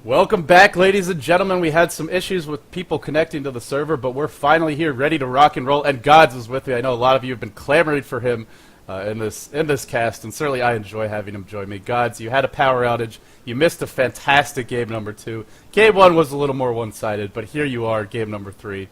Welcome back, ladies and gentlemen. We had some issues with people connecting to the server, but we're finally here, ready to rock and roll. And Godz is with me. I know a lot of you have been clamoring for him in this cast, and certainly I enjoy having him join me. Godz, you had a power outage. You missed a fantastic game number 2. Game 1 was a little more one-sided, but here you are, game number 3.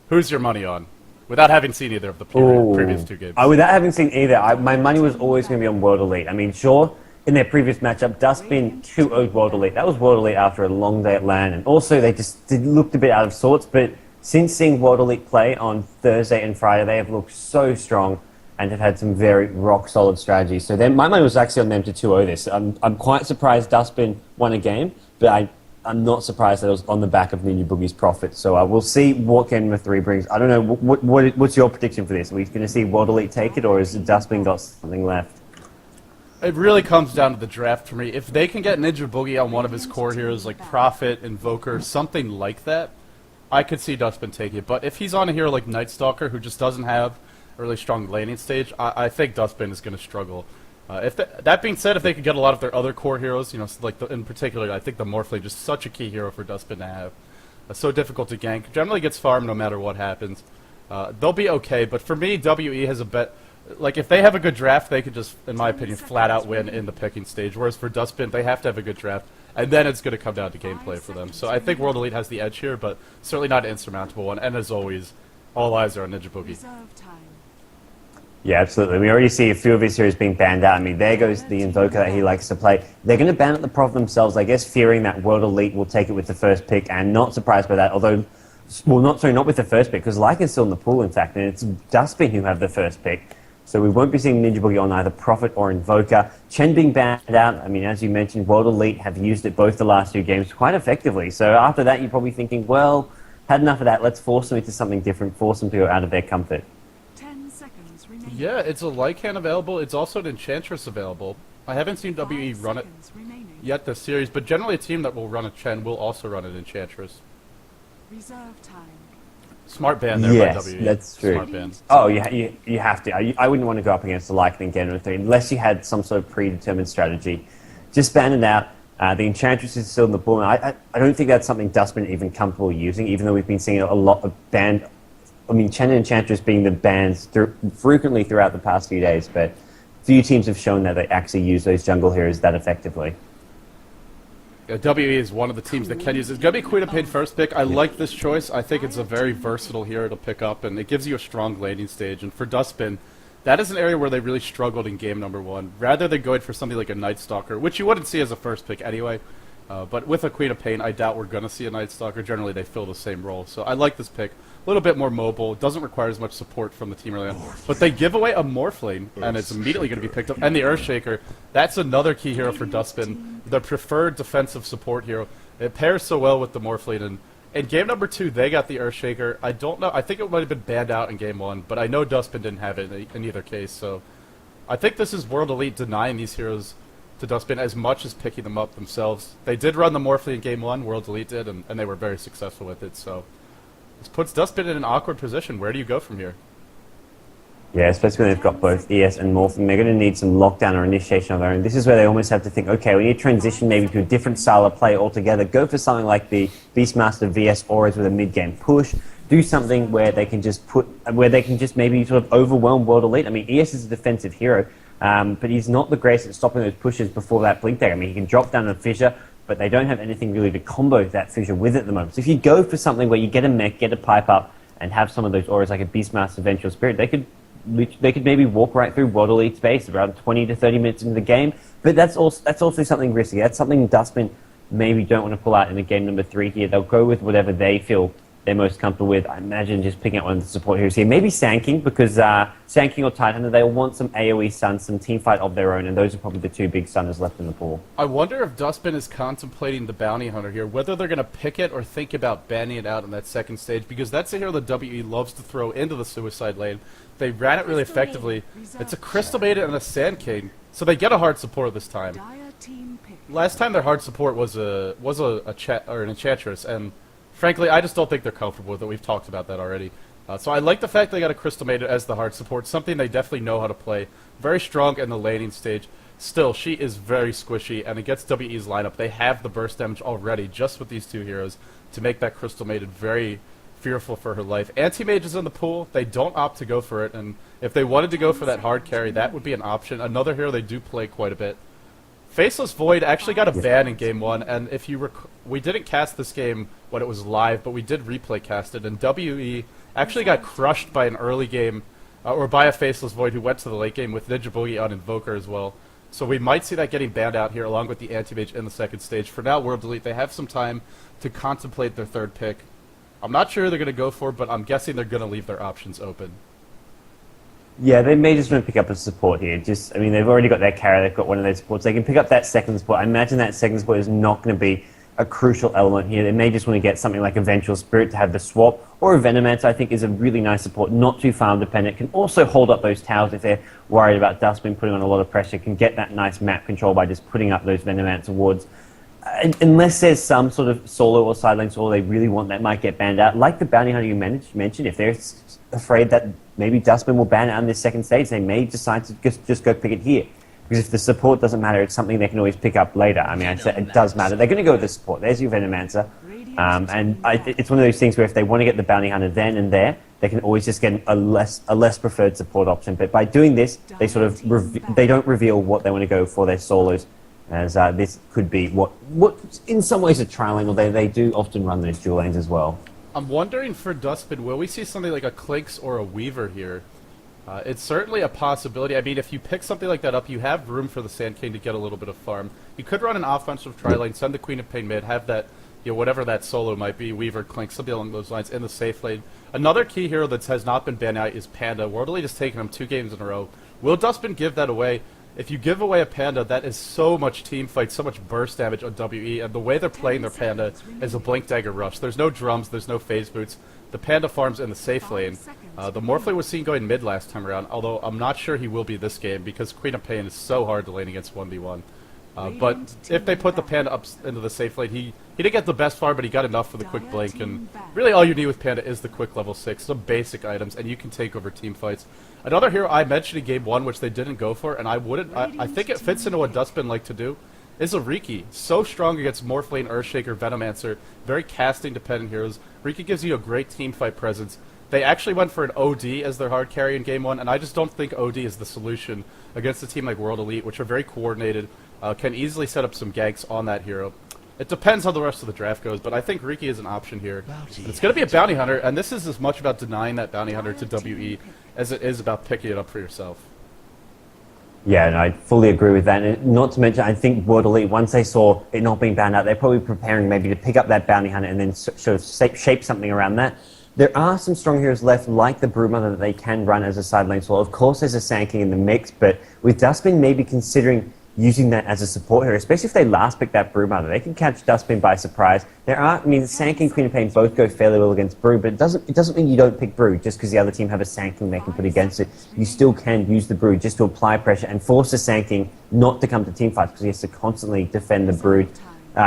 Who's your money on? Without having seen either of the previous 2 games. Without having seen either, my money was always going to be on World Elite. I mean, sure, in their previous matchup, Duskbin 2-0'd World Elite. That was World Elite after a long day at LAN, and also they just looked a bit out of sorts, but since seeing World Elite play on Thursday and Friday, they have looked so strong and have had some very rock-solid strategies. So my money was actually on them to 2-0 this. I'm quite surprised Duskbin won a game, but I'm not surprised that it was on the back of Ninjaboogie's profit. So we'll see what game number 3 brings. I don't know, what's your prediction for this? Are we going to see World Elite take it, or has Duskbin got something left? It really comes down to the draft for me. If they can get Ninjaboogie on one of his core heroes like Prophet, Invoker, something like that, I could see Duskbin take it. But if he's on a hero like Night Stalker, who just doesn't have a really strong laning stage, I think Duskbin is going to struggle. That being said, if they could get a lot of their other core heroes, you know, like in particular, I think the Morphling just such a key hero for Duskbin to have. So difficult to gank. Generally gets farmed no matter what happens. They'll be okay, but for me, WE has a bet. Like, if they have a good draft, they could just, in my opinion, flat-out win in the picking stage. Whereas for Duskbin, they have to have a good draft, and then it's going to come down to gameplay for them. So I think World Elite has the edge here, but certainly not an insurmountable one. And as always, all eyes are on Ninjaboogie. Yeah, absolutely. We already see a few of his heroes being banned out. I mean, there goes the Invoker that he likes to play. They're going to ban out the Prophet themselves, I guess, fearing that World Elite will take it with the first pick, and not surprised by that, although... Well, not with the first pick, because Lycan's still in the pool, in fact, and it's Duskbin who have the first pick. So we won't be seeing Ninjaboogie on either Prophet or Invoker. Chen being banned out, I mean, as you mentioned, World Elite have used it both the last 2 games quite effectively. So after that, you're probably thinking, well, had enough of that, let's force them into something different, force them to go out of their comfort. 10 seconds remaining. Yeah, it's a Lycan available. It's also an Enchantress available. I haven't seen WE run it yet this series, but generally a team that will run a Chen will also run an Enchantress. Reserve time. Smart ban there by WE. Yes, that's true. Smart ban. Oh, you have to. I wouldn't want to go up against the Lycan in Game number 3 unless you had some sort of predetermined strategy. Just ban it out. The Enchantress is still in the pool. I don't think that's something Duskbin even comfortable using, even though we've been seeing a lot of banned... I mean, Chen and Enchantress being the bans frequently throughout the past few days, but few teams have shown that they actually use those jungle heroes that effectively. WE is one of the teams that can use it. It's going to be Queen of Pain first pick. I like this choice. I think it's a very versatile hero to pick up, and it gives you a strong laning stage. And for Duskbin, that is an area where they really struggled in game number 1. Rather than going for something like a Night Stalker, which you wouldn't see as a first pick anyway, but with a Queen of Pain, I doubt we're going to see a Night Stalker. Generally, they fill the same role. So I like this pick. A little bit more mobile. It doesn't require as much support from the team early on. But they give away a Morphling, and it's immediately going to be picked up. And the Earthshaker, that's another key hero for Duskbin. The preferred defensive support hero. It pairs so well with the Morphling. And in game number 2, they got the Earthshaker. I don't know. I think it might have been banned out in game 1, but I know Duskbin didn't have it in either case. So I think this is World Elite denying these heroes to Duskbin as much as picking them up themselves. They did run the Morphling in game 1, World Elite did, and they were very successful with it. So this puts Duskbin in an awkward position. Where do you go from here? Yeah, especially when they've got both ES and Morphling. They're going to need some lockdown or initiation of their own. This is where they almost have to think, okay, we need to transition maybe to a different style of play altogether. Go for something like the Beastmaster VS Auras with a mid-game push. Do something where they can just maybe sort of overwhelm World Elite. I mean, ES is a defensive hero, but he's not the greatest at stopping those pushes before that blink dagger. I mean, he can drop down a fissure, but they don't have anything really to combo that fissure with at the moment. So if you go for something where you get a mech, get a pipe up, and have some of those auras like a Beastmaster Vengeful Spirit, they could maybe walk right through World Elite space around 20 to 30 minutes into the game. But that's also something risky. That's something Duskbin maybe don't want to pull out in the game number 3 here. They'll go with whatever they feel they're most comfortable with. I imagine just picking out one of the support heroes here. Maybe Sand because Sand or Tidehunter, they'll want some AoE stuns, some teamfight of their own, and those are probably the 2 big stunners left in the pool. I wonder if Duskbin is contemplating the Bounty Hunter here, whether they're going to pick it or think about banning it out in that second stage, because that's a hero that WE loves to throw into the suicide lane. They ran it really effectively. It's a Crystal Maiden and a Sand King, so they get a hard support this time. Last time their hard support was an Enchantress, and frankly, I just don't think they're comfortable with it. We've talked about that already. So I like the fact they got a Crystal Maiden as the hard support, something they definitely know how to play. Very strong in the laning stage. Still, she is very squishy, and against WE's lineup, they have the burst damage already, just with these two heroes, to make that Crystal Maiden very fearful for her life. Anti-Mage is in the pool. They don't opt to go for it, and if they wanted to go for that hard carry, that would be an option. Another hero they do play quite a bit. Faceless Void actually got a ban in Game 1, and if you we didn't cast this game when it was live, but we did replay cast it, and WE actually got crushed by an early game, or by a Faceless Void who went to the late game with ninjaboogie on Invoker as well. So we might see that getting banned out here, along with the Anti-Mage in the second stage. For now, World Elite, they have some time to contemplate their third pick. I'm not sure who they're going to go for, but I'm guessing they're going to leave their options open. Yeah, they may just want to pick up a support here. I mean, they've already got their carry, they've got one of their supports. They can pick up that second support. I imagine that second support is not going to be a crucial element here. They may just want to get something like a Vengeful Spirit to have the swap, or a Venomancer, I think, is a really nice support, not too farm dependent, can also hold up those towers if they're worried about Duskbin putting on a lot of pressure, can get that nice map control by just putting up those Venomancer wards. Unless there's some sort of solo or sideline solo they really want that might get banned out, like the Bounty Hunter you mentioned, if they're afraid that maybe Duskbin will ban it on this second stage, they may decide to just go pick it here. Because if the support doesn't matter, it's something they can always pick up later. I mean, I'd say it does matter. They're going to go with the support. There's your Venomancer. It's one of those things where if they want to get the Bounty Hunter then and there, they can always just get a less preferred support option. But by doing this, they sort of they don't reveal what they want to go for their solos, as this could be what in some ways a trial angle. They do often run those dual lanes as well. I'm wondering for Duskbin, will we see something like a Clinks or a Weaver here? It's certainly a possibility. I mean, if you pick something like that up, you have room for the Sand King to get a little bit of farm. You could run an offensive tri-lane, send the Queen of Pain mid, have that, whatever that solo might be, Weaver, Clink, something along those lines, in the safe lane. Another key hero that has not been banned out is Panda. World Elite has taken him 2 games in a row. Will Duskbin give that away? If you give away a Panda, that is so much team fight, so much burst damage on WE, and the way they're playing their Panda is a Blink Dagger Rush. There's no drums, there's no phase boots. The Panda farms in the safe lane. The Morphle was seen going mid last time around, although I'm not sure he will be this game because Queen of Pain is so hard to lane against 1v1. But if they put the Panda up into the safe lane, he didn't get the best farm, but he got enough for the quick blink, and really all you need with Panda is the quick level 6, some basic items, and you can take over team fights. Another hero I mentioned in Game 1, which they didn't go for, and I think it fits into what Duskbin like to do, is a Riki. So strong against Morphlane, Earthshaker, Venomancer, very casting dependent heroes. Riki gives you a great team fight presence. They actually went for an OD as their hard carry in Game 1, and I just don't think OD is the solution against a team like World Elite, which are very coordinated, can easily set up some ganks on that hero. It depends how the rest of the draft goes, but I think Riki is an option here. And it's going to be a Bounty Hunter, and this is as much about denying that Bounty Hunter to WE as it is about picking it up for yourself. Yeah, and I fully agree with that. And not to mention, I think World Elite, once they saw it not being banned out, they're probably preparing maybe to pick up that Bounty Hunter and then sort of shape something around that. There are some strong heroes left, like the Broodmother, that they can run as a side lane sword. Of course, there's a Sand King in the mix, but with Duskbin maybe considering using that as a support hero, especially if they last pick that Broodmother, they can catch Duskbin by surprise. Sand King, Queen of Pain both go fairly well against Brood, but it doesn't mean you don't pick Brood just because the other team have a Sand King they can put against it. You still can use the Brood just to apply pressure and force the Sand King not to come to team fights because he has to constantly defend the Brood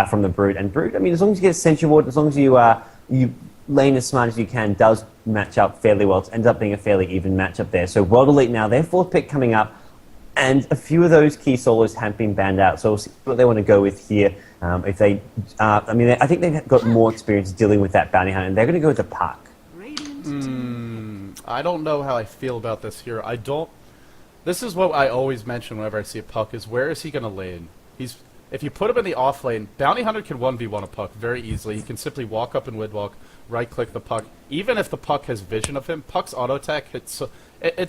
from the Brood. And Brood, I mean, as long as you get Sentry Ward, as long as you lane as smart as you can, does match up fairly well. It ends up being a fairly even matchup there. So World Elite now, their 4th pick coming up, and a few of those key solos have been banned out, so we'll see what they want to go with here. I think they've got more experience dealing with that Bounty Hunter, and they're going to go with the Puck. I don't know how I feel about this here. This is what I always mention whenever I see a Puck, is where is he going to lane? If you put him in the off lane, Bounty Hunter can 1v1 a Puck very easily. He can simply walk up and Widwalk, right-click the Puck. Even if the Puck has vision of him, Puck's auto-attack, it's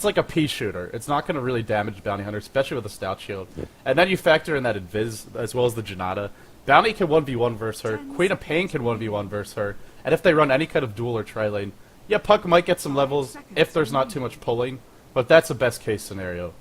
like a pea shooter. It's not going to really damage Bounty Hunter, especially with a Stout Shield. Yeah. And then you factor in that Invis, as well as the Janata. Bounty can 1v1 versus her. Queen of Pain can 1v1 versus her. And if they run any kind of duel or tri-lane, yeah, Puck might get some levels if there's not too much pulling, but that's a best-case scenario.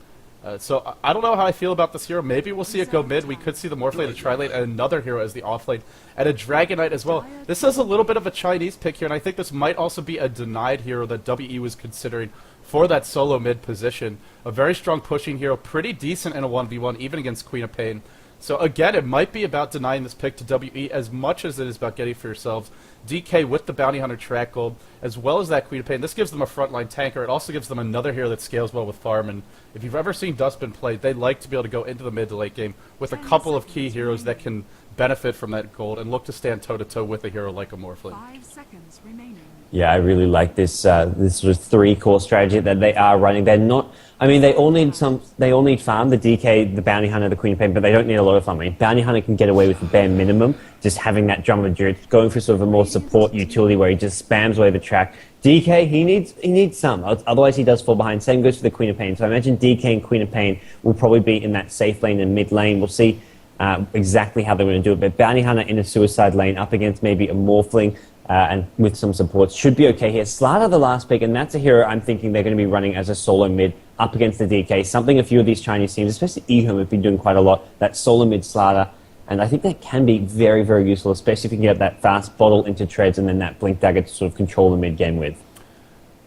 So I don't know how I feel about this hero. Maybe we'll see it go mid. We could see the Morphle, the tri-lane, and another hero as the off-lane, and a Dragon Knight as well. This is a little bit of a Chinese pick here, and I think this might also be a denied hero that WE was considering for that solo mid position. A very strong pushing hero, pretty decent in a 1v1, even against Queen of Pain. So again, it might be about denying this pick to WE as much as it is about getting for yourselves DK with the Bounty Hunter track gold, as well as that Queen of Pain. This gives them a frontline tanker. It also gives them another hero that scales well with farm. And if you've ever seen Duskbin play, they like to be able to go into the mid to late game with a couple of key heroes that can benefit from that gold and look to stand toe-to-toe with a hero like a Morphling. 5 seconds remaining. Yeah, I really like this this sort of 3-core strategy that they are running. They're not. I mean, they all need farm, the DK, the Bounty Hunter, the Queen of Pain, but they don't need a lot of farm. I mean, Bounty Hunter can get away with the bare minimum, just having that drum endurance, going for sort of a more support utility where he just spams away the track. DK, he needs some, otherwise he does fall behind. Same goes for the Queen of Pain. So I imagine DK and Queen of Pain will probably be in that safe lane and mid lane. We'll see exactly how they're going to do it, but Bounty Hunter in a suicide lane up against maybe a Morphling, and with some supports should be okay here. Slardar the last pick, and that's a hero I'm thinking they're going to be running as a solo mid up against the DK, something a few of these Chinese teams, especially eHome, have been doing quite a lot, that solo mid Slardar, and I think that can be very, very useful, especially if you can get that fast bottle into treads and then that blink dagger to sort of control the mid game with.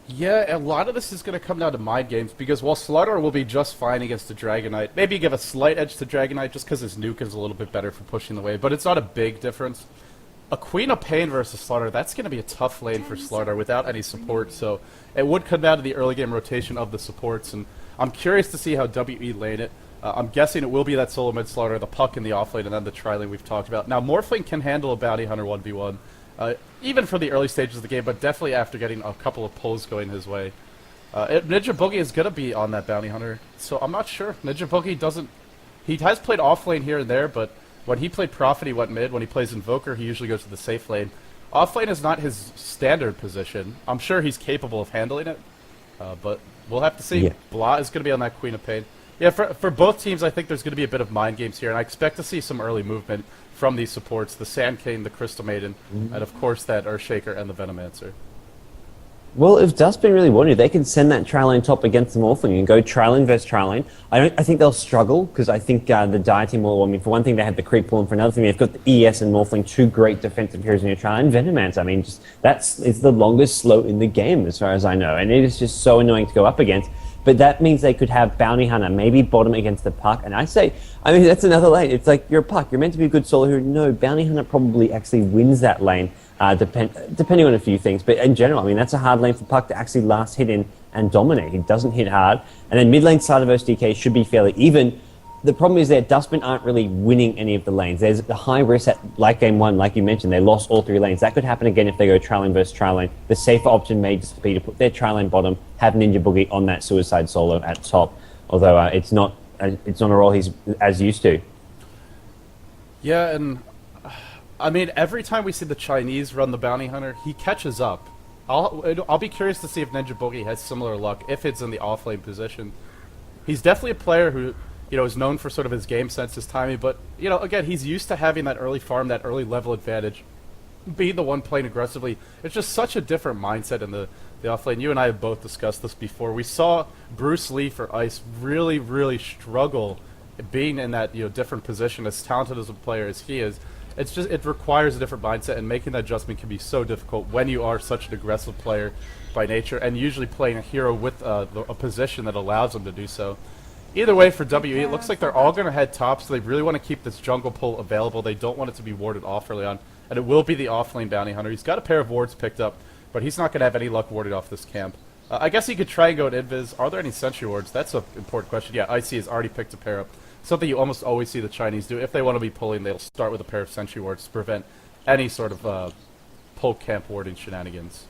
Yeah, a lot of this is going to come down to mind games, because while Slardar will be just fine against the Dragon Knight, maybe give a slight edge to Dragon Knight just because his nuke is a little bit better for pushing the wave, but it's not a big difference. A Queen of Pain versus Slardar, that's going to be a tough lane for Slardar without any support, so it would come down to the early game rotation of the supports, and I'm curious to see how WE lane it. I'm guessing it will be that solo mid Slardar, the puck in the off lane, and then the tri lane we've talked about. Now, Morphling can handle a Bounty Hunter 1v1, even for the early stages of the game, but definitely after getting a couple of pulls going his way. ninjaboogie is going to be on that Bounty Hunter, so I'm not sure. ninjaboogie doesn't... He has played off lane here and there, but when he played Prophet, he went mid. When he plays Invoker, he usually goes to the safe lane. Off lane is not his standard position. I'm sure he's capable of handling it, but we'll have to see. Yeah. Blah is going to be on that Queen of Pain. Yeah, for both teams, I think there's going to be a bit of mind games here, and I expect to see some early movement from these supports, the Sand King, the Crystal Maiden, and of course that Earthshaker and the Venomancer. Well, if Duskbin really wanted, they can send that tri-lane top against the Morphling and go tri-lane versus tri-lane. I think they'll struggle, because I think the Dire team will, I mean, for one thing, they have the creep pool, and for another thing, they've got the ES and Morphling, 2 great defensive heroes in your tri-lane. Venomancer, I mean, it's the longest slow in the game, as far as I know, and it is just so annoying to go up against. But that means they could have Bounty Hunter, maybe bottom against the Puck, and I mean, that's another lane. It's like, you're a Puck, you're meant to be a good solo hero. No, Bounty Hunter probably actually wins that lane. Depending on a few things, but in general, I mean, that's a hard lane for Puck to actually last hit in and dominate. He doesn't hit hard, and then mid lane Slardar versus DK should be fairly even. The problem is that Duskbin aren't really winning any of the lanes. There's the high risk at like game 1, like you mentioned, they lost all 3 lanes. That could happen again if they go tri-lane versus tri-lane. The safer option may just be to put their tri-lane bottom, have ninjaboogie on that suicide solo at top. Although it's not a role he's as used to. Yeah, and I mean, every time we see the Chinese run the Bounty Hunter, he catches up. I'll be curious to see if ninjaboogie has similar luck, if it's in the off-lane position. He's definitely a player who, is known for sort of his game sense, his timing, but, again, he's used to having that early farm, that early level advantage, being the one playing aggressively. It's just such a different mindset in the off-lane. You and I have both discussed this before. We saw Bruce Lee for Ice really, really struggle being in that, different position, as talented as a player as he is. It's just, it requires a different mindset, and making that adjustment can be so difficult when you are such an aggressive player by nature, and usually playing a hero with a position that allows them to do so. Either way, for WE, it looks like they're all going to head top, so they really want to keep this jungle pull available. They don't want it to be warded off early on, and it will be the off-lane Bounty Hunter. He's got a pair of wards picked up, but he's not going to have any luck warded off this camp. I guess he could try and go at Invis. Are there any sentry wards? That's an important question. Yeah, Icy has already picked a pair up. Something you almost always see the Chinese do. If they want to be pulling, they'll start with a pair of sentry wards to prevent any sort of pull camp warding shenanigans.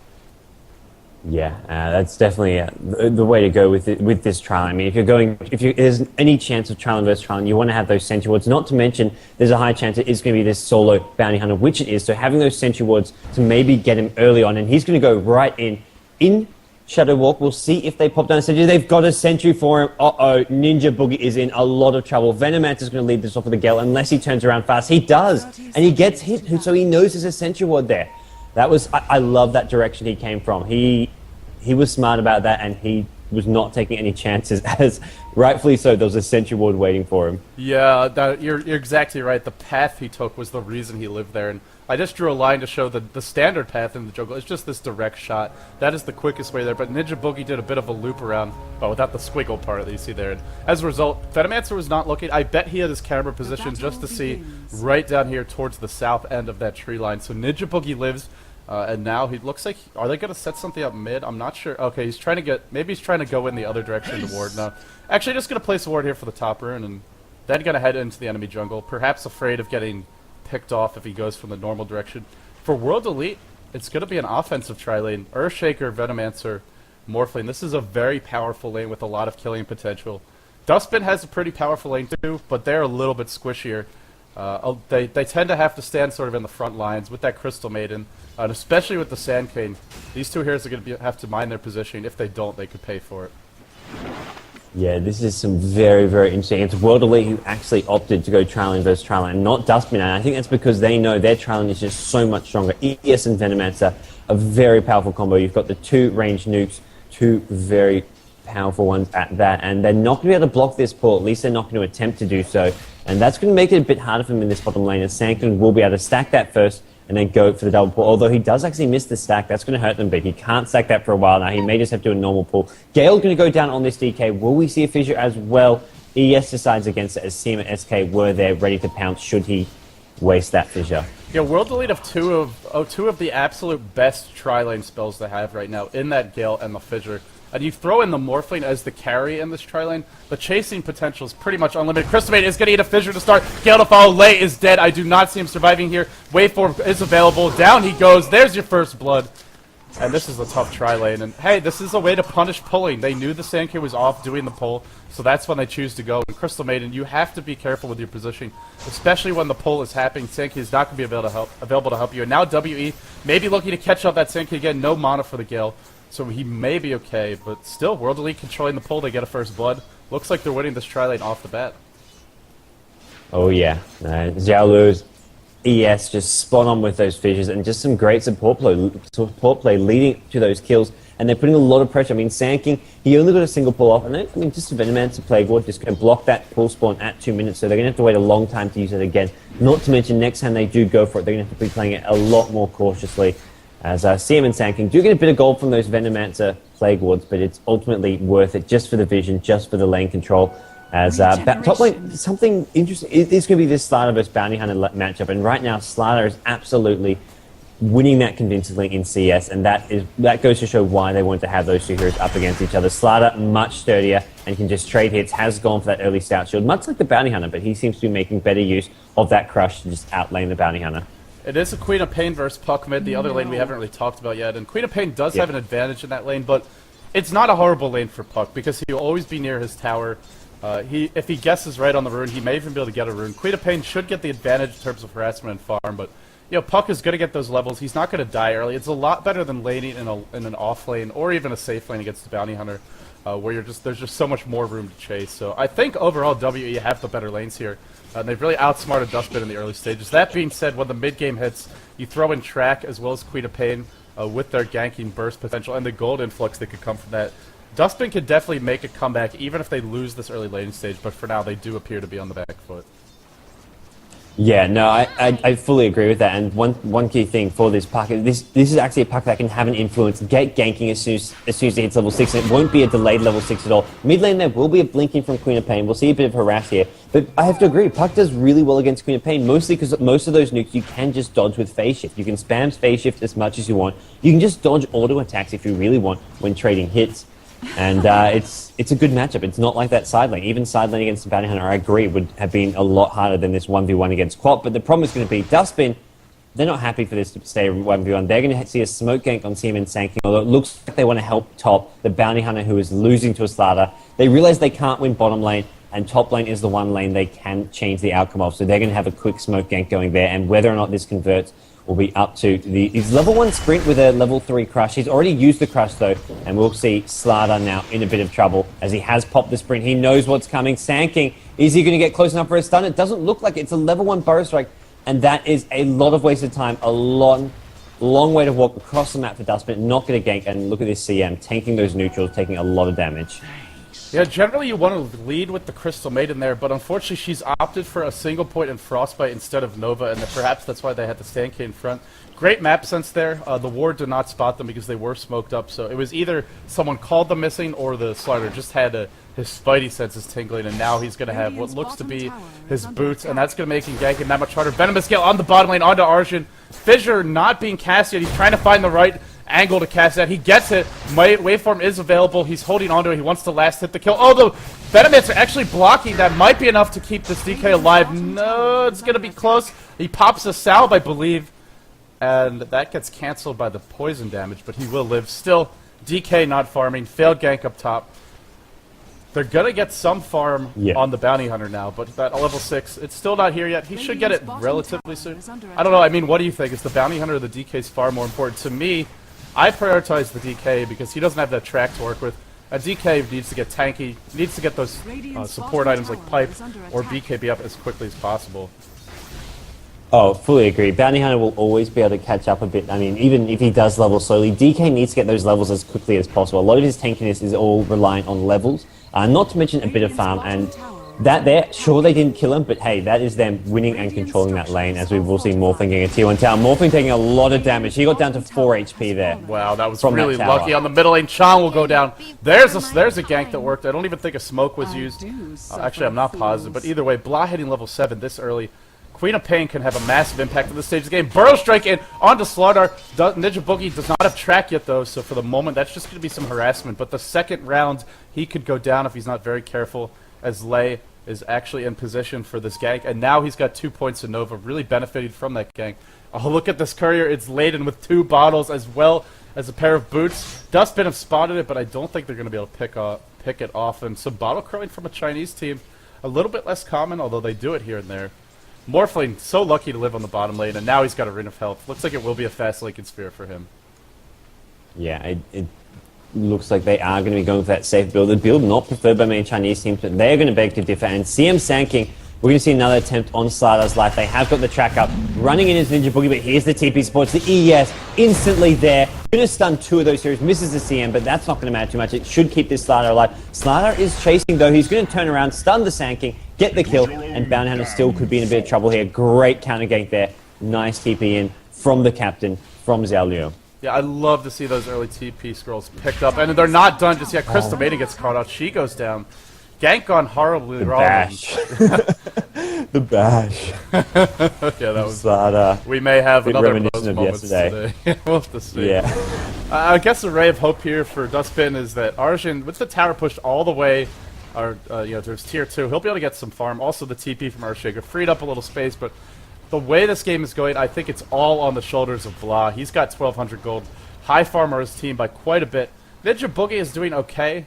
Yeah, that's definitely the way to go with this trial. I mean, if there's any chance of trial versus trial, you want to have those sentry wards. Not to mention, there's a high chance it is going to be this solo Bounty Hunter, which it is. So having those sentry wards to maybe get him early on, and he's going to go right in Shadow Walk. We'll see if they pop down a sentry. They've got a sentry for him. Ninjaboogie is in a lot of trouble. Venomancer is going to lead this off with a Gale unless he turns around fast. He does, and he gets hit, so he knows there's a sentry ward there. I love that direction he came from. He was smart about that, and he was not taking any chances, as rightfully so, there was a sentry ward waiting for him. Yeah, you're exactly right. The path he took was the reason he lived there, and I just drew a line to show the standard path in the jungle. It's just this direct shot. That is the quickest way there, but ninjaboogie did a bit of a loop around, but without the squiggle part that you see there. And as a result, Venomancer was not looking. I bet he had his camera positioned just to see right down here towards the south end of that tree line. So ninjaboogie lives, and now he looks like, are they going to set something up mid? I'm not sure. Okay, he's trying to get, maybe he's trying to go in the other direction to ward. No, actually just going to place a ward here for the top rune, and then going to head into the enemy jungle, perhaps afraid of getting picked off if he goes from the normal direction. For World Elite, it's going to be an offensive tri-lane. Earthshaker, Venomancer, Morphling. This is a very powerful lane with a lot of killing potential. Duskbin has a pretty powerful lane too, but they're a little bit squishier. They tend to have to stand sort of in the front lines with that Crystal Maiden, and especially with the Sand Cane. These two heroes are going to have to mind their positioning. If they don't, they could pay for it. Yeah, this is some very, very interesting. It's World Elite who actually opted to go Trialing versus Trialing, and not Duskbin. And I think that's because they know their Trialing is just so much stronger. ES and Venomancer, a very powerful combo. You've got the two ranged nukes, two very powerful ones at that, and they're not going to be able to block this pull. At least they're not going to attempt to do so. And that's going to make it a bit harder for him in this bottom lane, as Sankin will be able to stack that first and then go for the double pull. Although he does actually miss the stack, that's going to hurt them, but he can't stack that for a while now. He may just have to do a normal pull. Gale's going to go down on this DK. Will we see a fissure as well? ES decides against it, as Seam and SK were there ready to pounce should he waste that fissure. Yeah, World Elite have two of the absolute best tri-lane spells they have right now in that Gale and the Fissure. And you throw in the Morphling as the carry in this tri-lane, the chasing potential is pretty much unlimited. Crystalmate is going to eat a Fissure to start. Gale to follow. Lei is dead. I do not see him surviving here. Waveform is available. Down he goes. There's your first blood. And this is a tough tri-lane. And hey, this is a way to punish pulling. They knew the Sandkid was off doing the pull, so that's when they choose to go. And Crystal Maiden, you have to be careful with your positioning, especially when the pull is happening. Sandkid is not going to be available to help you. And now WE may be looking to catch up that Sandkid again. No mana for the Gale, so he may be okay. But still, World Elite controlling the pull. They get a first blood. Looks like they're winning this tri-lane off the bat. Oh yeah, Xiaolu's ES just spot on with those fissures and just some great support play leading to those kills, and they're putting a lot of pressure. I mean, Sand King, he only got a single pull off, and then, I mean, just a Venomancer Plague Ward just going to block that pull spawn at 2 minutes, so they're going to have to wait a long time to use it again. Not to mention, next time they do go for it, they're going to have to be playing it a lot more cautiously, as CM and Sand King do get a bit of gold from those Venomancer Plague Wards, but it's ultimately worth it just for the vision, just for the lane control. As top lane, something interesting is going to be this Slider versus Bounty Hunter matchup, and right now Slider is absolutely winning that convincingly in CS, and that goes to show why they want to have those two heroes up against each other. Slider, much sturdier and can just trade hits, has gone for that early stout shield, much like the Bounty Hunter, but he seems to be making better use of that crush to just outlane the Bounty Hunter. It is a Queen of Pain versus Puck mid, the other lane we haven't really talked about yet, and Queen of Pain does have an advantage in that lane, but it's not a horrible lane for Puck because he'll always be near his tower. If he guesses right on the rune, he may even be able to get a rune. Queen of Pain should get the advantage in terms of harassment and farm, but Puck is going to get those levels. He's not going to die early. It's a lot better than laning in an off lane or even a safe lane against the Bounty Hunter, where there's just so much more room to chase. So I think overall WE have the better lanes here. They've really outsmarted Duskbin in the early stages. That being said, when the mid game hits, you throw in Track as well as Queen of Pain with their ganking burst potential and the gold influx that could come from that. Duskbin could definitely make a comeback even if they lose this early laning stage, but for now they do appear to be on the back foot. Yeah, no, I fully agree with that. And one key thing for this puck, this is actually a puck that can have an influence, get ganking as soon as it hits level 6, and it won't be a delayed level 6 at all. Mid lane there will be a blinking from Queen of Pain. We'll see a bit of harass here. But I have to agree, Puck does really well against Queen of Pain, mostly because most of those nukes you can just dodge with phase shift. You can spam phase shift as much as you want. You can just dodge auto attacks if you really want when trading hits. And it's a good matchup. It's not like that side lane. Even side lane against the Bounty Hunter, I agree, would have been a lot harder than this 1v1 against Quap. But the problem is going to be Duskbin, they're not happy for this to stay 1v1. They're going to see a smoke gank on CM and Sand King, although it looks like they want to help top the Bounty Hunter who is losing to a Slider. They realize they can't win bottom lane, and top lane is the one lane they can change the outcome of. So they're going to have a quick smoke gank going there, and whether or not this converts will be up to his level 1 sprint with a level 3 crush. He's already used the crush though, and we'll see Slider now in a bit of trouble as he has popped the sprint. He knows what's coming. Sand King, is he going to get close enough for a stun? It doesn't look like it. It's a level 1 burrow strike, and that is a lot of wasted time, a lot Long way to walk across the map for Duskbin, not get a gank, and look at this CM, tanking those neutrals, taking a lot of damage. Yeah, generally you want to lead with the Crystal Maiden there, but unfortunately she's opted for a single point and Frostbite instead of Nova, and perhaps that's why they had the Stanky in front. Great map sense there. The ward did not spot them because they were smoked up, so it was either someone called them missing or the Slider just had his spidey senses tingling, and now he's going to have what looks to be his boots, and that's going to make him ganking that much harder. Venomous Gale on the bottom lane, onto Arjun. Fissure not being cast yet. He's trying to find the right angle to cast that. He gets it. Waveform is available. He's holding onto it. He wants to last hit the kill. Oh, the Venomits are actually blocking. That might be enough to keep this DK alive. No, it's going to be close. He pops a salve, I believe, and that gets canceled by the poison damage, but he will live. Still, DK not farming. Failed gank up top. They're going to get some farm on the Bounty Hunter now, but that level 6, it's still not here yet. He should get it relatively soon. I don't know. I mean, what do you think? Is the Bounty Hunter or the DK's far more important? To me, I prioritize the DK because he doesn't have that track to work with. A DK needs to get tanky, needs to get those support items like Pipe or BKB up as quickly as possible. Oh, fully agree. Bounty Hunter will always be able to catch up a bit. I mean, even if he does level slowly, DK needs to get those levels as quickly as possible. A lot of his tankiness is all reliant on levels, not to mention a bit of farm. And that there, sure they didn't kill him, but hey, that is them winning and controlling that lane, as we will see Morphling getting a tier 1 tower. Morphling taking a lot of damage. He got down to 4 HP there. Wow, that was really lucky on the middle lane. Chan will go down. There's a gank that worked. I don't even think a smoke was used. Actually, I'm not positive, but either way, Blah hitting level 7 this early. Queen of Pain can have a massive impact on this stage of the game. Burrow Strike in onto Slardar. Ninjaboogie does not have track yet, though, so for the moment, that's just going to be some harassment. But the second round, he could go down if he's not very careful, as Lei is actually in position for this gank. And now he's got 2 points to Nova, really benefiting from that gank. Oh, look at this courier. It's laden with 2 bottles as well as a pair of boots. Duskbin have spotted it, but I don't think they're going to be able to pick it off. And some bottle crowing from a Chinese team. A little bit less common, although they do it here and there. Morphling, so lucky to live on the bottom lane, and now he's got a Ring of Health. Looks like it will be a fast Lincoln Sphere for him. Yeah, it looks like they are going to be going for that safe build. The build not preferred by many Chinese teams, but they're going to beg to differ. And CM Sanking, we're going to see another attempt on Slider's life. They have got the track up. Running in his Ninjaboogie, but here's the TP supports. The ES instantly there. Going to stun 2 of those series. Misses the CM, but that's not going to matter too much. It should keep this Slider alive. Slider is chasing, though. He's going to turn around, stun the Sanking, get the kill, and Bounty Hunter still could be in a bit of trouble here. Great counter gank there. Nice TP in from the captain, from Xiaoliu. Yeah, I love to see those early TP scrolls picked up, and they're not done just yet. Crystal Maiden gets caught out. She goes down. Gank gone horribly wrong. Bash. The bash. Yeah, that was. Slider. We may have another of those moments yesterday. today. We'll have to see. Yeah. I guess the ray of hope here for Duskbin is that Arjun, with the tower pushed all the way, there's tier 2. He'll be able to get some farm. Also, the TP from Earthshaker freed up a little space, but the way this game is going, I think it's all on the shoulders of Blah. He's got 1,200 gold. High farm on his team by quite a bit. Ninjaboogie is doing okay.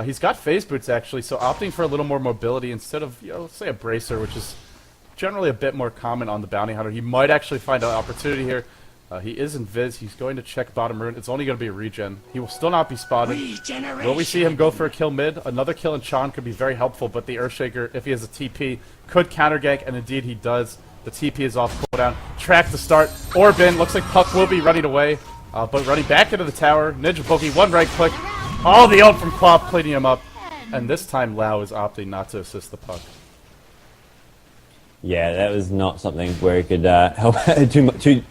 He's got phase boots, actually, so opting for a little more mobility instead of, let's say a bracer, which is generally a bit more common on the Bounty Hunter. He might actually find an opportunity here. He is in Viz. He's going to check bottom rune. It's only going to be a regen. He will still not be spotted. Will we see him go for a kill mid? Another kill in Chan could be very helpful, but the Earthshaker, if he has a TP, could counter gank, and indeed he does. The TP is off cooldown. Track to start. Orbin, looks like Puck will be running away, but running back into the tower. Ninjaboogie, 1 right click. All the ult from Quap cleaning him up, and this time Lau is opting not to assist the Puck. Yeah, that was not something where he could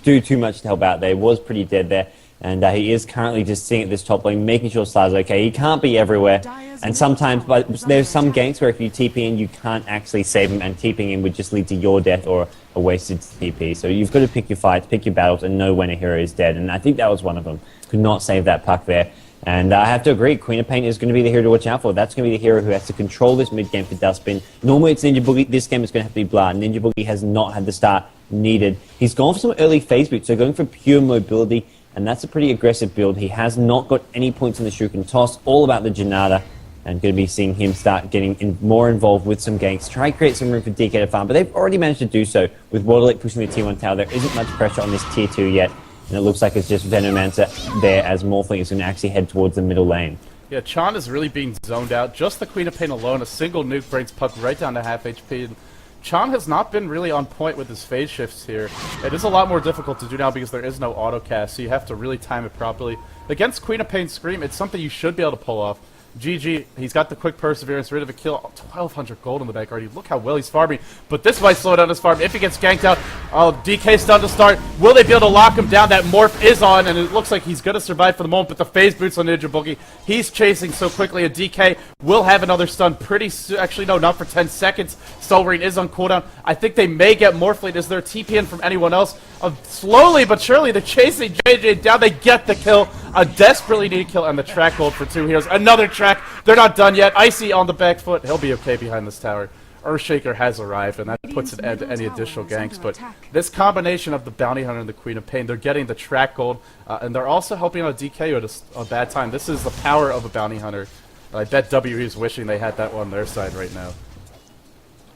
do too much to help out there. He was pretty dead there, and he is currently just sitting at this top lane, making sure Slider's okay. He can't be everywhere, and sometimes, but there's some ganks where if you TP in, you can't actually save him, and TPing in would just lead to your death or a wasted TP. So you've got to pick your fights, pick your battles, and know when a hero is dead, and I think that was one of them. Could not save that Puck there. And I have to agree, Queen of Pain is going to be the hero to watch out for. That's going to be the hero who has to control this mid-game for Duskbin. Normally it's Ninjaboogie. This game is going to have to be Blah. Ninjaboogie has not had the start needed. He's gone for some early phase boots, so going for pure mobility, and that's a pretty aggressive build. He has not got any points in the Shuriken Toss, all about the Janata, and going to be seeing him start getting more involved with some ganks, try and create some room for DK to farm, but they've already managed to do so. With Waterlake pushing the tier 1 tower, there isn't much pressure on this tier 2 yet. And it looks like it's just Venomancer there as Morphling is going to actually head towards the middle lane. Yeah, Chan is really being zoned out. Just the Queen of Pain alone, a single nuke brings Puck right down to half HP. Chan has not been really on point with his phase shifts here. It is a lot more difficult to do now because there is no autocast, so you have to really time it properly. Against Queen of Pain Scream, it's something you should be able to pull off. GG, he's got the quick perseverance, rid of a kill, 1200 gold in the bank already. Look how well he's farming, but this might slow down his farm if he gets ganked out. Oh, DK's done to start. Will they be able to lock him down? That morph is on, and it looks like he's going to survive for the moment, but the phase boots on ninjaboogie. He's chasing so quickly, and DK will have another stun pretty soon. Actually, no, not for 10 seconds. Solverine is on cooldown. I think they may get Morphling. Is there a TP in from anyone else? Slowly but surely, they're chasing JJ down. They get the kill. A desperately needed kill, and the track gold for 2 heroes. Another track. They're not done yet. Icy on the back foot. He'll be okay behind this tower. Earthshaker has arrived, and that puts an end to any additional ganks. But this combination of the Bounty Hunter and the Queen of Pain, they're getting the track gold, and they're also helping out DK at a bad time. This is the power of a Bounty Hunter. I bet WE is wishing they had that one on their side right now.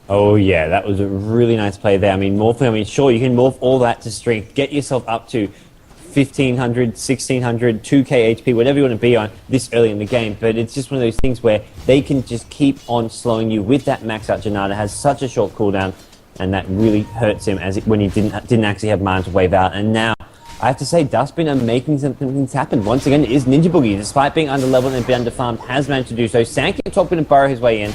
Oh yeah, that was a really nice play there. I mean, morphing, I mean, sure, you can morph all that to strength, get yourself up to 1500, 1600, 2k HP, whatever you want to be on this early in the game, but it's just one of those things where they can just keep on slowing you with that max out. Janata has such a short cooldown, and that really hurts him when he didn't actually have mana to wave out. And now, I have to say, Duskbin are making some things happen. Once again, it is ninjaboogie, despite being under-leveled and being under-farmed, has managed to do so. Sankey top going to burrow his way in,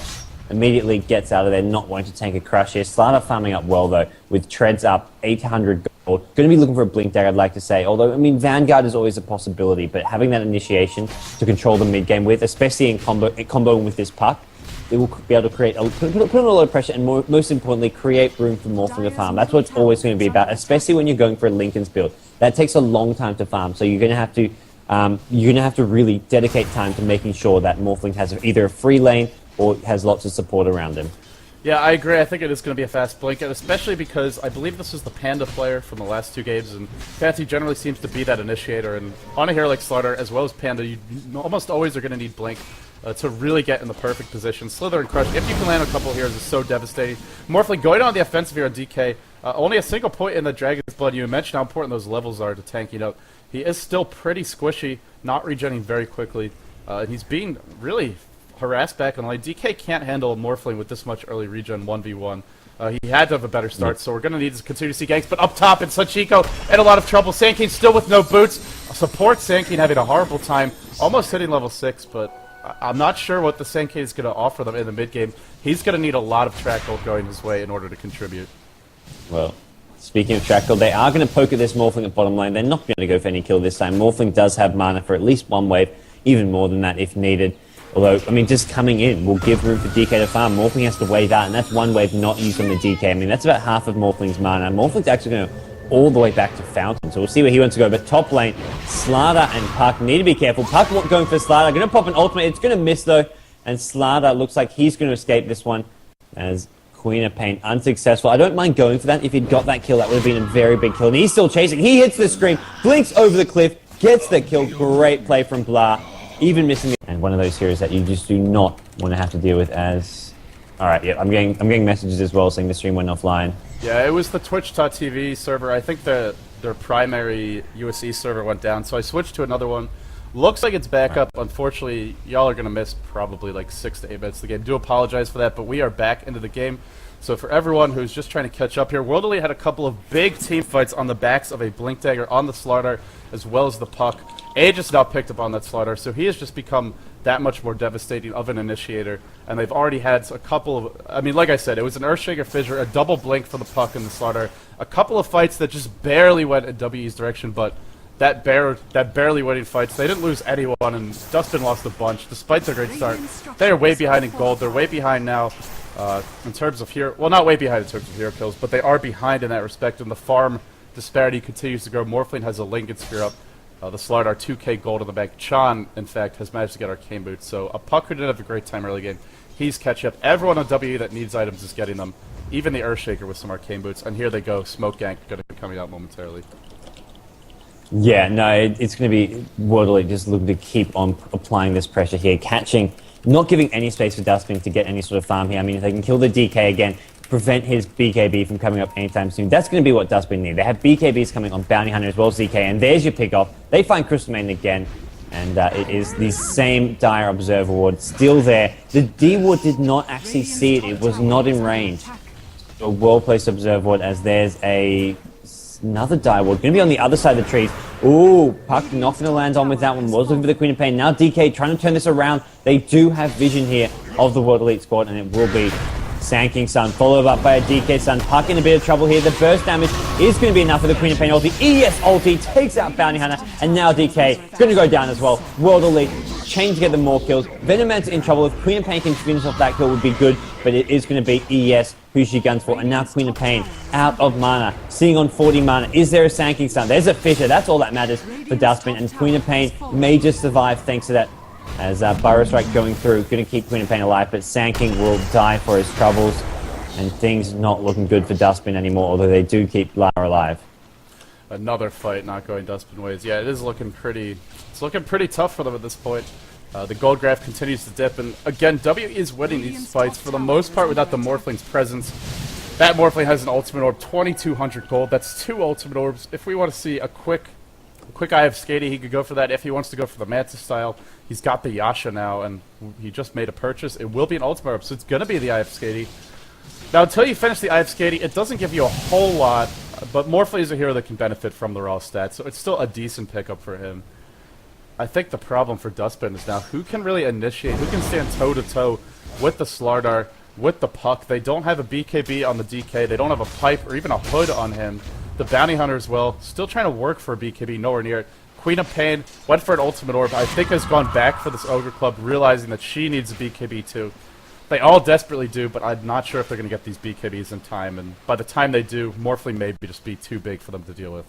immediately gets out of there, not wanting to tank a crush here. Slaughter farming up well, though, with treads up, 800 gold. Going to be looking for a blink dagger, I'd like to say. Although, I mean, Vanguard is always a possibility, but having that initiation to control the mid-game with, especially in comboing with this puck, it will be able to create put on a lot of pressure and, most importantly, create room for Morphling to farm. That's what it's always going to be about, especially when you're going for a Linken's build. That takes a long time to farm, so you're going to have to really dedicate time to making sure that Morphling has either a free lane or has lots of support around him. Yeah, I agree. I think it is going to be a fast blink, and especially because I believe this is the Panda player from the last 2 games, and Fancy generally seems to be that initiator. And on a hero like Slaughter, as well as Panda, you almost always are going to need blink to really get in the perfect position. Slither and Crush, if you can land a couple heroes, is so devastating. Morphling going on the offensive here on DK, only a single point in the Dragon's Blood. You mentioned how important those levels are to tanking up. He is still pretty squishy, not regenerating very quickly. He's being really harassed back on lane. DK can't handle a Morphling with this much early regen 1v1. He had to have a better start, so we're going to need to continue to see ganks. But up top, it's Sachiko in a lot of trouble. Sankeen still with no boots. Support Sankeen having a horrible time, almost hitting level 6, but I'm not sure what the Sankeen is going to offer them in the mid-game. He's going to need a lot of track gold going his way in order to contribute. Well, speaking of track gold, they are going to poke at this Morphling at bottom lane. They're not going to go for any kill this time. Morphling does have mana for at least one wave, even more than that if needed. Although, I mean, just coming in will give room for DK to farm. Morphling has to wave out, and that's one wave not used on the DK. I mean, that's about half of Morphling's mana. Morphling's actually going to all the way back to Fountain, so we'll see where he wants to go. But top lane, Slaughter and Puck need to be careful. Puck going for Slaughter, going to pop an ultimate. It's going to miss, though, and Slaughter looks like he's going to escape this one as Queen of Pain unsuccessful. I don't mind going for that. If he'd got that kill, that would have been a very big kill. And he's still chasing. He hits the screen, blinks over the cliff, gets the kill. Great play from Blah. Even missing it. And one of those heroes that you just do not want to have to deal with as... Alright, yeah, I'm getting messages as well saying the stream went offline. Yeah, it was the Twitch.tv server. I think their primary USE server went down, so I switched to another one. Looks like it's back up. Unfortunately, y'all are going to miss probably like 6 to 8 minutes of the game. Do apologize for that, but we are back into the game. So for everyone who's just trying to catch up here, World Elite had a couple of big team fights on the backs of a Blink Dagger on the Slaughter, as well as the Puck. Aegis now picked up on that Slaughter, so he has just become that much more devastating of an initiator. And they've already had a couple of... I mean, like I said, it was an Earthshaker Fissure, a double Blink for the Puck and the Slaughter. A couple of fights that just barely went in WE's direction, but that barely winning fights, they didn't lose anyone, and Duskbin lost a bunch, despite their great start. They are way behind in gold. They're way behind now in terms of hero... Well, not way behind in terms of hero kills, but they are behind in that respect, and the farm disparity continues to grow. Morphling has a Lincoln Spear up. The Slaughter are 2k gold in the bank. Chan, in fact, has managed to get Arcane Boots. So a Puck who didn't have a great time early game, he's catching up. Everyone on WE that needs items is getting them. Even the Earthshaker with some Arcane Boots. And here they go. Smoke Gank going to be coming out momentarily. Yeah, no, it's going to be World Elite just looking to keep on applying this pressure here, catching, not giving any space for Duskbin to get any sort of farm here. I mean, if they can kill the DK again, prevent his BKB from coming up anytime soon. That's going to be what Duskbin need. They have BKBs coming on Bounty Hunter as well as DK, and there's your pick off. They find Crystal Maiden again, and it is the same Dire Observer Ward still there. The D Ward did not actually see it. It was not in range. a well-placed observe ward as there's another die ward. Going to be on the other side of the trees. Ooh, Puck not going to land on with that one. Was looking for the Queen of Pain. Now DK trying to turn this around. They do have vision here of the World Elite squad, and it will be Sanking Sun, followed up by a DK Sun. Puck in a bit of trouble here. The burst damage is going to be enough for the Queen of Pain ulti. ES ulti takes out Bounty Hunter, and now DK is going to go down as well. World Elite, chain to get them more kills. Venoman's in trouble. If Queen of Pain can finish off that kill, would be good, but it is going to be ES who she guns for. And now Queen of Pain out of mana, sitting on 40 mana. Is there a Sanking Sun? There's a Fisher. That's all that matters for Duskbin, and Queen of Pain may just survive thanks to that. As Burrow Strike going through, going to keep Queen of Pain alive, but Sanking will die for his troubles, and things not looking good for Duskbin anymore, although they do keep Lara alive. Another fight not going Duskbin ways. Yeah, it is looking pretty... It's looking pretty tough for them at this point. The gold graph continues to dip, and again, W is winning these fights for the most part without the Morphling's presence. That Morphling has an ultimate orb, 2,200 gold. That's 2 ultimate orbs. If we want to see a quick Eye of Skady, he could go for that. If he wants to go for the Mantis style, he's got the Yasha now, and he just made a purchase. It will be an ultimate orb, so it's going to be the Eye of Skady. Now, until you finish the Eye of Skady, it doesn't give you a whole lot, but Morphling is a hero that can benefit from the raw stats, so it's still a decent pickup for him. I think the problem for Duskbin is now who can really initiate, who can stand toe-to-toe with the Slardar, with the Puck. They don't have a BKB on the DK, they don't have a Pipe or even a Hood on him. The Bounty Hunter as well, still trying to work for a BKB, nowhere near it. Queen of Pain went for an ultimate orb, I think has gone back for this Ogre Club, realizing that she needs a BKB too. They all desperately do, but I'm not sure if they're going to get these BKBs in time, and by the time they do, Morphling may just be too big for them to deal with.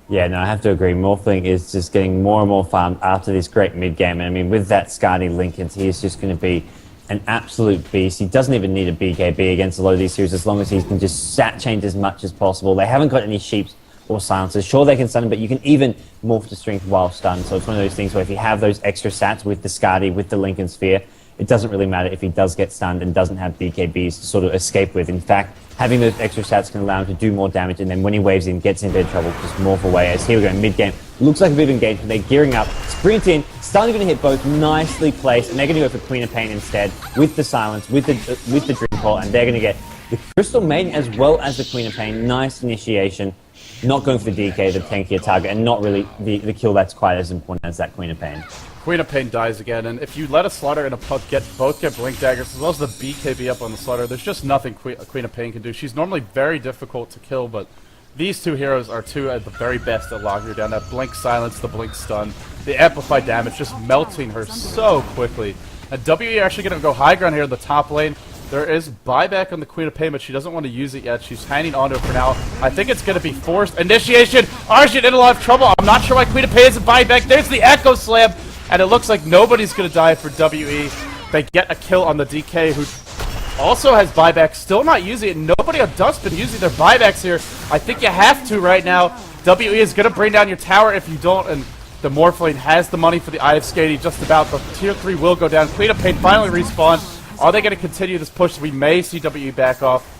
Yeah, no, I have to agree. Morphling is just getting more and more farmed after this great mid-game, and I mean, with that Skadi Lincolns, he is just going to be an absolute beast. He doesn't even need a BKB against a lot of these heroes as long as he can just sat change as much as possible. They haven't got any sheeps or silencers. Sure, they can stun him, but you can even morph to strength while stunned. So it's one of those things where if you have those extra sats with the Skadi, with the Lincoln Sphere, it doesn't really matter if he does get stunned and doesn't have BKBs to sort of escape with. In fact, having those extra stats can allow him to do more damage, and then when he waves in, gets in bit of trouble, just morph away. As here we go, mid-game. Looks like a bit of engagement. They're gearing up. Sprint in. Starting going to hit both. Nicely placed. And they're going to go for Queen of Pain instead, with the silence, with the Dream Call, and they're going to get the Crystal Maiden as well as the Queen of Pain. Nice initiation. Not going for the DK, the tankier target, and not really the kill that's quite as important as that Queen of Pain. Queen of Pain dies again, and if you let a Slaughter and a Puck both get Blink Daggers, as well as the BKB up on the Slaughter, there's just nothing Queen of Pain can do. She's normally very difficult to kill, but these two heroes are two at the very best at locking her down. That Blink Silence, the Blink Stun, the Amplified Damage, just melting her so quickly. And WE are actually going to go high ground here in the top lane. There is buyback on the Queen of Pain, but she doesn't want to use it yet. She's hanging on to it for now. I think it's going to be forced. Initiation! Arjun in a lot of trouble. I'm not sure why Queen of Pain isn't buying back. There's the Echo Slam! And it looks like nobody's going to die for WE. They get a kill on the DK, who also has buyback. Still not using it. Nobody on Duskbin using their buybacks here. I think you have to right now. WE is going to bring down your tower if you don't. And the Morphling has the money for the Eye of Skady just about. The tier 3 will go down. Queen of Pain finally respawned. Are they going to continue this push? We may see WE back off.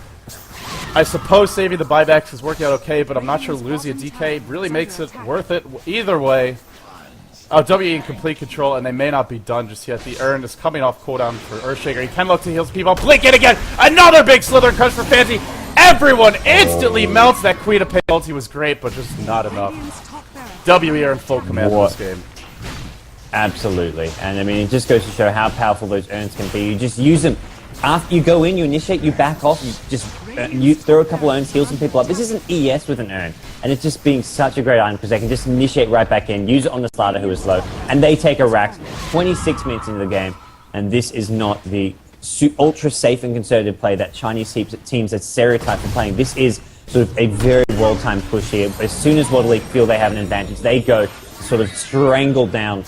I suppose saving the buybacks is working out okay, but I'm not sure losing a DK really makes it worth it either way. Oh, WE in complete control, and they may not be done just yet. The Urn is coming off cooldown for Earthshaker. He can look to heal people. Blink it again! Another big Slither comes for Fancy! Everyone instantly melts! That Queen of Pain ulti was great, but just not enough. WE are in full command of this game. Absolutely. And I mean, it just goes to show how powerful those urns can be. You just use them. After you go in, you initiate, you back off, you just you throw a couple urns, heal some people up. This is an ES with an urn. And it's just being such a great item because they can just initiate right back in, use it on the Slaughter who is low, and they take a rack 26 minutes into the game. And this is not the ultra safe and conservative play that Chinese teams are stereotyped for playing. This is sort of a very well-timed push here. As soon as World Elite feel they have an advantage, they go to sort of strangle down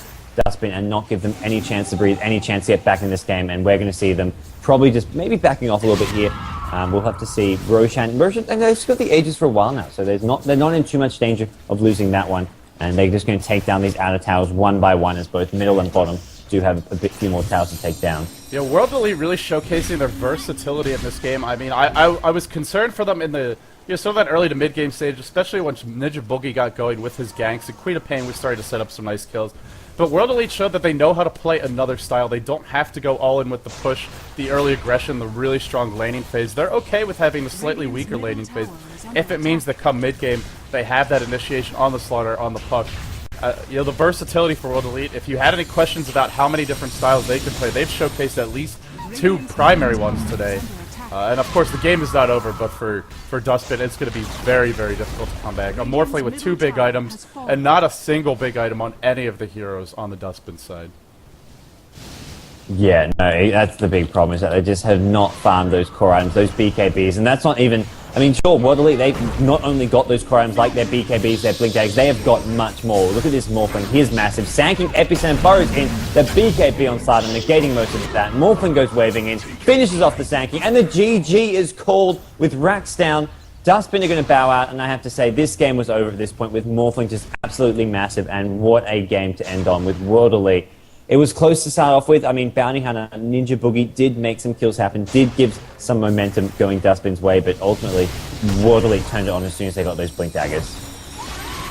Duskbin and not give them any chance to breathe, any chance to get back in this game, and we're going to see them probably just maybe backing off a little bit here. We'll have to see Roshan, and they've got the ages for a while now, so they're not in too much danger of losing that one, and they're just going to take down these outer towers one by one, as both middle and bottom do have a few more towers to take down. Yeah, World Elite really showcasing their versatility in this game. I mean, I was concerned for them in the Yeah, so that early to mid-game stage, especially once ninjaboogie got going with his ganks, and Queen of Pain was starting to set up some nice kills. But World Elite showed that they know how to play another style. They don't have to go all in with the push, the early aggression, the really strong laning phase. They're okay with having a slightly weaker laning phase if it means that come mid-game, they have that initiation on the slaughter, on the puck. You know, the versatility for World Elite, if you had any questions about how many different styles they can play, they've showcased at least 2 primary ones today. And of course, the game is not over, but for Duskbin, it's going to be very, very difficult to come back. I'm Morphling with 2 big items, and not a single big item on any of the heroes on the Duskbin side. Yeah, no, that's the big problem, is that they just have not farmed those core items, those BKBs, and that's not even... I mean, sure, World Elite, they've not only got those core items like their BKBs, their Blink Daggers, they have got much more. Look at this Morphling, here's massive. Sanking Epicenter burrows in, the BKB on side and negating most of that. Morphling goes waving in, finishes off the Sanking, and the GG is called with racks down. Duskbin are going to bow out, and I have to say, this game was over at this point with Morphling just absolutely massive, and what a game to end on with World Elite. It was close to start off with. I mean, Bounty Hunter, Ninjaboogie did make some kills happen, did give some momentum going Duskbin's way, but ultimately, World Elite turned it on as soon as they got those Blink Daggers.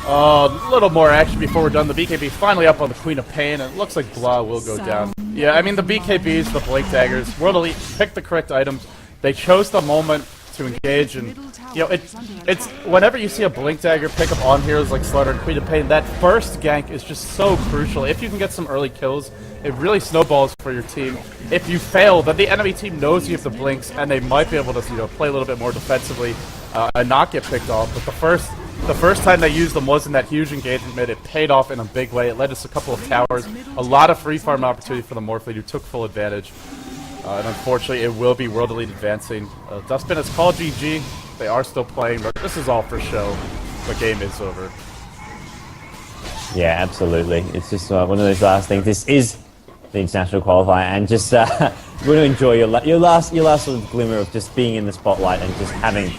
A little more action before we're done. The BKB finally up on the Queen of Pain, and it looks like Blah will go down. Yeah, I mean, the BKBs, the Blink Daggers, World Elite picked the correct items. They chose the moment to engage, and you know, it's whenever you see a Blink Dagger pick up on heroes like Slaughter and Queen of Pain, that first gank is just so crucial. If you can get some early kills, it really snowballs for your team. If you fail, then the enemy team knows you have the blinks, and they might be able to, you know, play a little bit more defensively and not get picked off. But the first time they used them wasn't that huge engagement mid. It paid off in a big way. It led us a couple of towers, a lot of free farm opportunity for the Morphling, who took full advantage. And unfortunately, it will be World Elite advancing. Duskbin has called GG. They are still playing, but this is all for show. The game is over. Yeah, absolutely. It's just one of those last things. This is the international qualifier, and just you want to enjoy your last sort of glimmer of just being in the spotlight and just having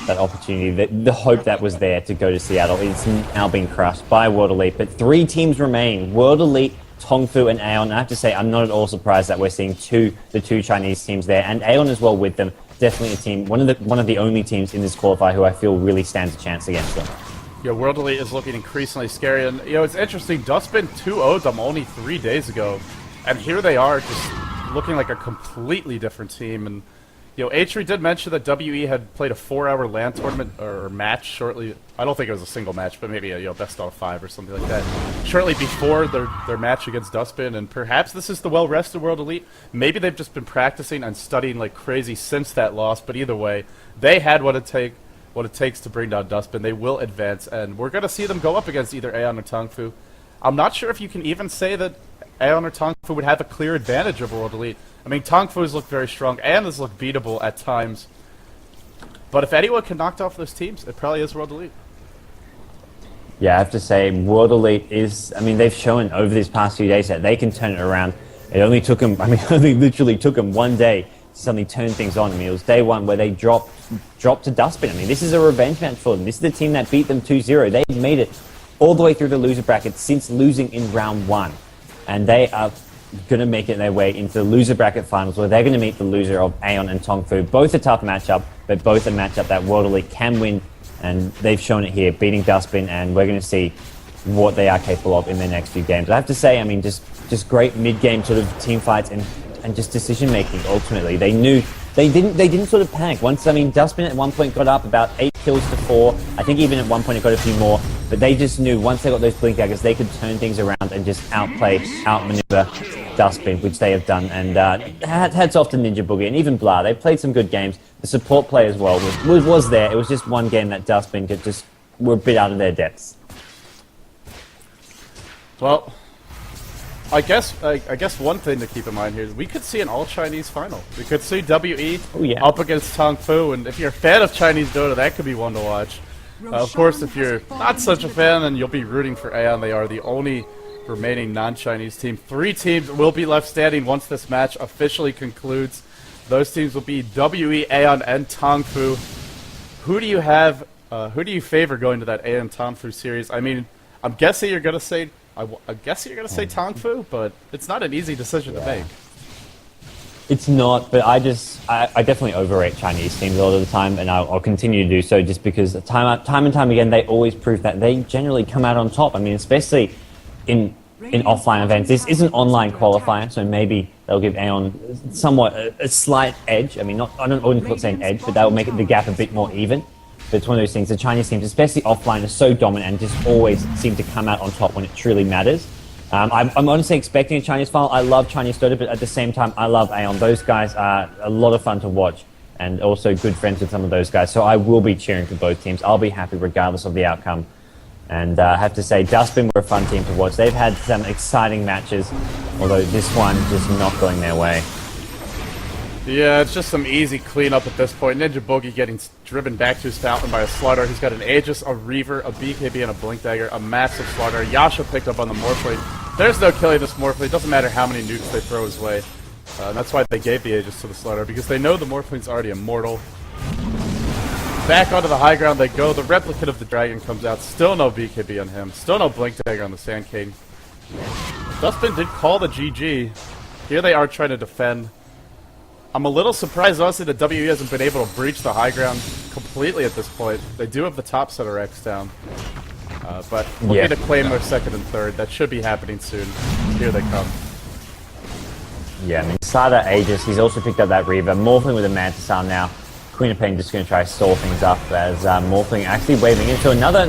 that opportunity, the hope that was there to go to Seattle. It's now been crushed by World Elite, but 3 teams remain: World Elite, Tongfu, and Aeon. I have to say, I'm not at all surprised that we're seeing the two Chinese teams there, and Aeon as well with them. Definitely a team, one of the only teams in this qualifier who I feel really stands a chance against them. Yeah, World Elite is looking increasingly scary, and you know, it's interesting. Duskbin 2-0'd them only 3 days ago, and here they are, just looking like a completely different team. And you know, Atri did mention that WE had played a 4-hour LAN tournament or match shortly. I don't think it was a single match, but maybe a best out of 5 or something like that. Shortly before their match against Duskbin, and perhaps this is the well-rested World Elite. Maybe they've just been practicing and studying like crazy since that loss. But either way, they had what it takes to bring down Duskbin. They will advance, and we're gonna see them go up against either Aeon or Tongfu. I'm not sure if you can even say that Aeon or Tongfu would have a clear advantage over World Elite. I mean, Tongfu has looked very strong. Aeon has looked beatable at times. But if anyone can knock off those teams, it probably is World Elite. Yeah, I have to say, World Elite is... I mean, they've shown over these past few days that they can turn it around. It only took them... I mean, only literally took them one day to suddenly turn things on. I mean, it was day one where they dropped to Duskbin. I mean, this is a revenge match for them. This is the team that beat them 2-0. They've made it all the way through the loser bracket since losing in round 1. And they are going to make it their way into the loser bracket finals, where they're going to meet the loser of Aeon and Tongfu. Both a tough matchup, but both a matchup that World Elite can win, and they've shown it here, beating Duskbin, and we're going to see what they are capable of in their next few games. I have to say, I mean, just great mid-game sort of team fights and just decision-making, ultimately. They knew... They didn't sort of panic. Once, I mean, Duskbin at one point got up about 8 kills to 4. I think even at one point it got a few more. But they just knew once they got those Blink Daggers, they could turn things around and just outmaneuver Duskbin, which they have done. And hats off to Ninjaboogie and even Blah. They played some good games. The support play as well was there. It was just one game that Duskbin just were a bit out of their depths. Well, I guess one thing to keep in mind here is we could see an all-Chinese final. We could see WE up against Tongfu, and if you're a fan of Chinese Dota, that could be one to watch. Of course, if you're not such a fan, then you'll be rooting for Aeon. They are the only remaining non-Chinese team. 3 teams will be left standing once this match officially concludes. Those teams will be WE, Aeon, and Tongfu. Who do you have? Who do you favor going to that Aeon Tongfu series? I mean, I'm guessing you're gonna say. I guess you're gonna say Tongfu, but it's not an easy decision to make. It's not, but I definitely overrate Chinese teams a lot of the time, and I'll continue to do so just because time and time again they always prove that they generally come out on top. I mean, especially in offline events. This is an online qualifier, so maybe they'll give Aeon somewhat a slight edge. I mean, I wouldn't call it an edge, but that will make the gap a bit more even. But it's one of those things. The Chinese teams, especially offline, are so dominant and just always seem to come out on top when it truly matters. I'm honestly expecting a Chinese final. I love Chinese Dota, but at the same time, I love Aeon. Those guys are a lot of fun to watch, and also good friends with some of those guys. So I will be cheering for both teams. I'll be happy regardless of the outcome. And I have to say, Duskbin were a fun team to watch. They've had some exciting matches, although this one just not going their way. Yeah, it's just some easy cleanup at this point. Ninjaboogie getting driven back to his fountain by a Slaughter. He's got an Aegis, a Reaver, a BKB, and a Blink Dagger, a massive Slaughter. Yasha picked up on the Morphling. There's no killing this Morphling. It doesn't matter how many nukes they throw his way. And that's why they gave the Aegis to the Slaughter, because they know the Morphling's already immortal. Back onto the high ground they go. The replicate of the Dragon comes out. Still no BKB on him. Still no Blink Dagger on the Sand King. Duskbin did call the GG. Here they are trying to defend. I'm a little surprised, honestly, that WE hasn't been able to breach the high ground completely at this point. They do have the top set of Rex down. But looking to claim their second and third. That should be happening soon. Here they come. Yeah, I mean, Sada Aegis, he's also picked up that Reaver. Morphling with a Mantisar now. Queen of Pain just going to try to stall things up as Morphling actually waving into another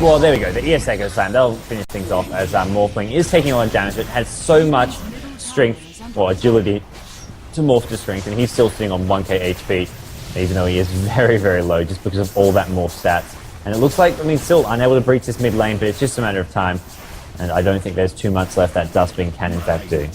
well, there we go. The ES Echo Slam, they'll finish things off as Morphling is taking a lot of damage, but has so much strength or agility to morph to strength, and he's still sitting on 1k HP, even though he is very, very low just because of all that morph stats. And it looks like, I mean, still unable to breach this mid lane, but it's just a matter of time. And I don't think there's too much left that Duskbin can in fact do.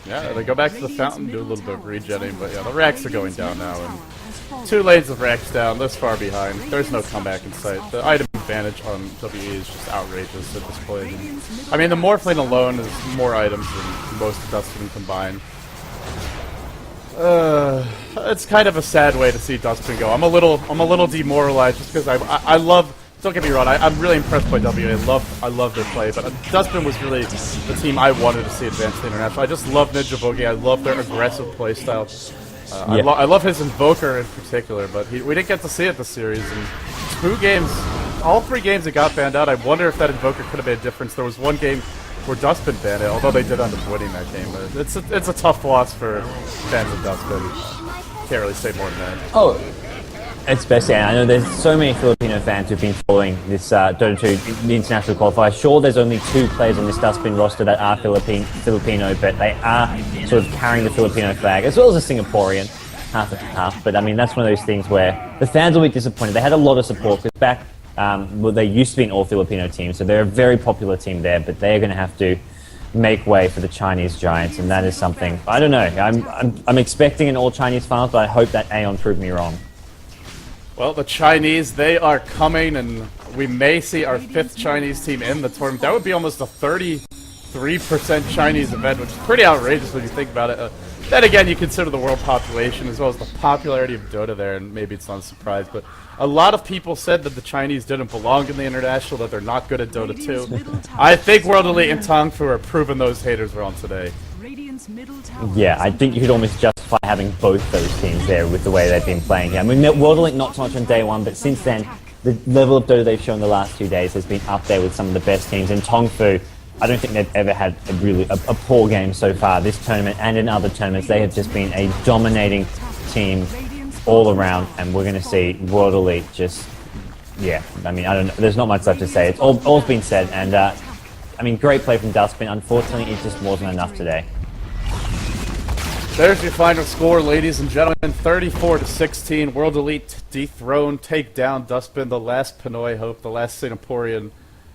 Yeah, they go back to the fountain, do a little bit of regenning, but yeah, the racks are going down now, and 2 lanes of racks down, this far behind. There's no comeback in sight. The item advantage on WE is just outrageous at this point. And, I mean, the Morphling alone is more items than most of Duskbin combined. It's kind of a sad way to see Duskbin go. I'm a little demoralized just because I love. Don't get me wrong. I'm really impressed by W. I love their play, but Duskbin was really the team I wanted to see advance to international. I just love Ninjaboogie. I love their aggressive playstyle. I love his Invoker in particular, but we didn't get to see it this series. And 2 games, all 3 games that got banned out. I wonder if that Invoker could have made a difference. There was one game where Duskbin banned it, although they did end up winning that game. But it's a tough loss for fans of Duskbin. Can't really say more than that. Oh, especially, I know there's so many Filipino fans who've been following this Dota 2, the international qualifier. Sure, there's only 2 players on this Duskbin roster that are Filipino, but they are sort of carrying the Filipino flag, as well as a Singaporean, half and half. But I mean, that's one of those things where the fans will be disappointed. They had a lot of support, because back, well, they used to be an all-Filipino team, so they're a very popular team there, but they're going to have to make way for the Chinese Giants, and that is something, I don't know, I'm expecting an all-Chinese finals, but I hope that Aeon proved me wrong. Well, the Chinese, they are coming, and we may see our 5th Chinese team in the tournament. That would be almost a 33% Chinese event, which is pretty outrageous when you think about it. Then again, you consider the world population as well as the popularity of Dota there, and maybe it's not a surprise, but a lot of people said that the Chinese didn't belong in the international, that they're not good at Dota 2. I think World Elite and Tongfu are proving those haters wrong today. Yeah, I think you could almost justify having both those teams there with the way they've been playing here. I mean, World Elite not so much on day 1, but since then, the level of Dota they've shown the last 2 days has been up there with some of the best teams. And Tongfu, I don't think they've ever had a poor game so far this tournament and in other tournaments. They have just been a dominating team all around, and we're going to see World Elite just, yeah, I mean, I don't know, there's not much left to say. It's all's been said, and I mean, great play from Duskbin. Unfortunately, it just wasn't enough today. There's your final score, ladies and gentlemen. 34-16. World Elite dethrone, take down Duskbin, the last Pinoy hope, the last Singaporean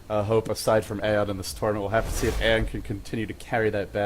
hope aside from Aeon in this tournament. We'll have to see if Aeon can continue to carry that banner.